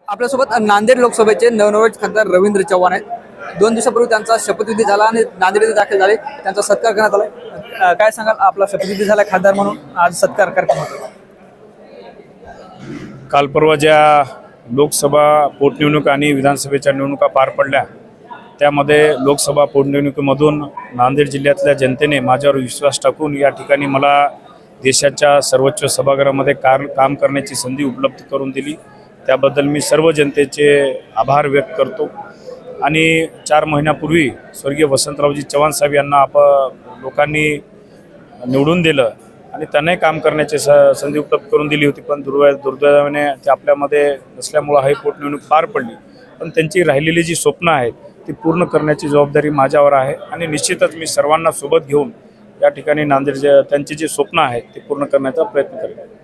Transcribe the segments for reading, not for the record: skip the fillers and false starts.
आपल्यासोबत नांदेड लोकसभेचे नवनिर्वाचित खासदार रवींद्र चव्हाण आहेत। 2 दिवसापूर्वी त्यांचा शपथविधी झाला आणि नांदेड येथे दाखल झाले, त्यांचा सत्कार करण्यात आला। काय सांगाल, आपला शपथविधी झाला खासदार म्हणून, आज सत्कार कार्यक्रम होता। काल परवा ज्या लोकसभा पोटनिवडणूक आणि विधानसभेच्या निवडणुका पार पडल्या, त्यामध्ये लोकसभा पोटनिवडणुकीमधून नांदेड जिल्ह्यातल्या जनतेने माझ्यावर विश्वास टाकून या ठिकाणी मला देशाच्या सर्वोच्च सभागृहामध्ये काम करण्याची संधी उपलब्ध करून दिली। त्याबद्दल मी सर्व जनतेचे आभार व्यक्त करतो। आणि 4 महिन्यापूर्वी स्वर्गीय वसंतरावजी चव्हाण साहेब यांना लोकांनी निवडून दिलं आणि त्यांनाही काम करण्याची संधी उपलब्ध करून दिली होती, पण दुर्दैवाने ते आपल्यामध्ये नसल्यामुळे ही पोटनिवडणूक पार पडली। पण त्यांची राहिलेली जी स्वप्न आहेत ती पूर्ण करण्याची जबाबदारी माझ्यावर आहे आणि निश्चितच मी सर्वांना सोबत घेऊन या ठिकाणी नांदेड त्यांची जी स्वप्न आहेत ते पूर्ण करण्याचा प्रयत्न करेन।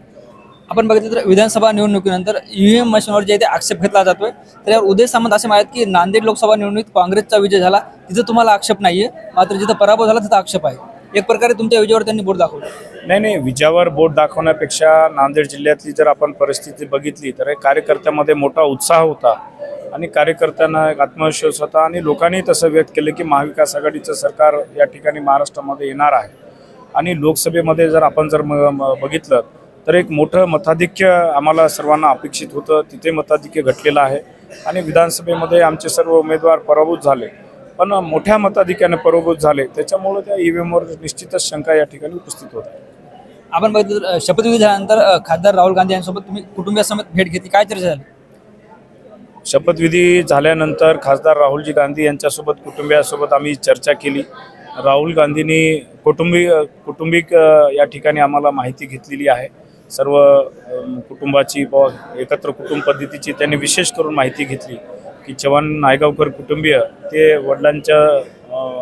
आपण बघितलं तर विधानसभा निवडणुकीनंतर ईव्हीएम मशीनवर जे आक्षेप घेतला जातोय, त्यावर उदय सामंत असे म्हणतात की नांदेड लोकसभा निवडणुकीत काँग्रेसचा विजय झाला, तिथं तुम्हाला आक्षेप नाहीये, मात्र जिथं पराभव झाला तिथं आक्षेप आहे। एक प्रकारे तुमच्या विजयावर त्यांनी बोट दाखवलं। नाही, विजयावर बोट दाखवण्यापेक्षा नांदेड जिल्ह्यातली जर आपण परिस्थिती बघितली तर कार्यकर्त्यामध्ये मोठा उत्साह होता आणि कार्यकर्त्यांना एक आत्मविश्वास होता आणि लोकांनी तसं व्यक्त केलं की महाविकास आघाडीचं सरकार या ठिकाणी महाराष्ट्रामध्ये येणार आहे। आणि लोकसभेमध्ये जर आपण बघितलं तर एक मोठं मताधिक्य आम्हाला सर्वांना अपेक्षित होतं, तिथे मताधिक्य घटलेलं आहे। आणि विधानसभेमध्ये आमचे सर्व उमेदवार पराभूत झाले, पण मोठ्या मताधिक्याने पराभूत झाले, त्याच्यामुळे त्या ईव्हीएमवर निश्चितच शंका या ठिकाणी उपस्थित होत आहे। आपण बघितलं शपथविधी झाल्यानंतर खासदार राहुल गांधी यांच्यासोबत तुम्ही कुटुंबियासमेत भेट घेतली, काय चर्चा झाली? शपथविधी झाल्यानंतर खासदार राहुलजी गांधी यांच्यासोबत कुटुंबियासोबत आम्ही चर्चा केली। राहुल गांधींनी कुटुंबिक या ठिकाणी आम्हाला माहिती घेतलेली आहे, सर्व कुटुंबाची एकत्र कुटुंब पद्धतीची त्यांनी विशेष करून माहिती घेतली की चव्हाण नायगावकर कुटुंबीय ते वडिलांच्या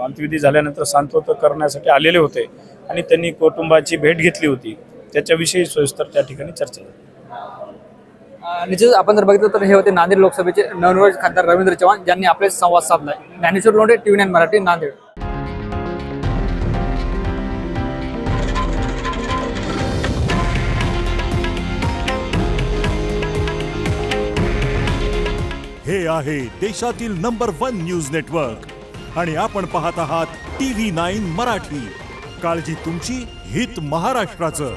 अंत्यविधी झाल्यानंतर सांत्वन करण्यासाठी आलेले होते आणि त्यांनी कुटुंबाची भेट घेतली होती, त्याच्याविषयी सविस्तर त्या ठिकाणी चर्चा झाली। निश्चितच आपण जर बघितलं तर हे होते नांदेड लोकसभेचे नवनिर्वाचित खासदार रवींद्र चव्हाण, ज्यांनी आपले संवाद साधलाय। ज्ञानेश्वर लोंढे, TV9 मराठी, नांदेड। हे आहे देशातील नंबर 1 न्यूज नेटवर्क आणि आपण पाहत आहात TV9 मराठी। काळजी तुमची, हित महाराष्ट्राचं।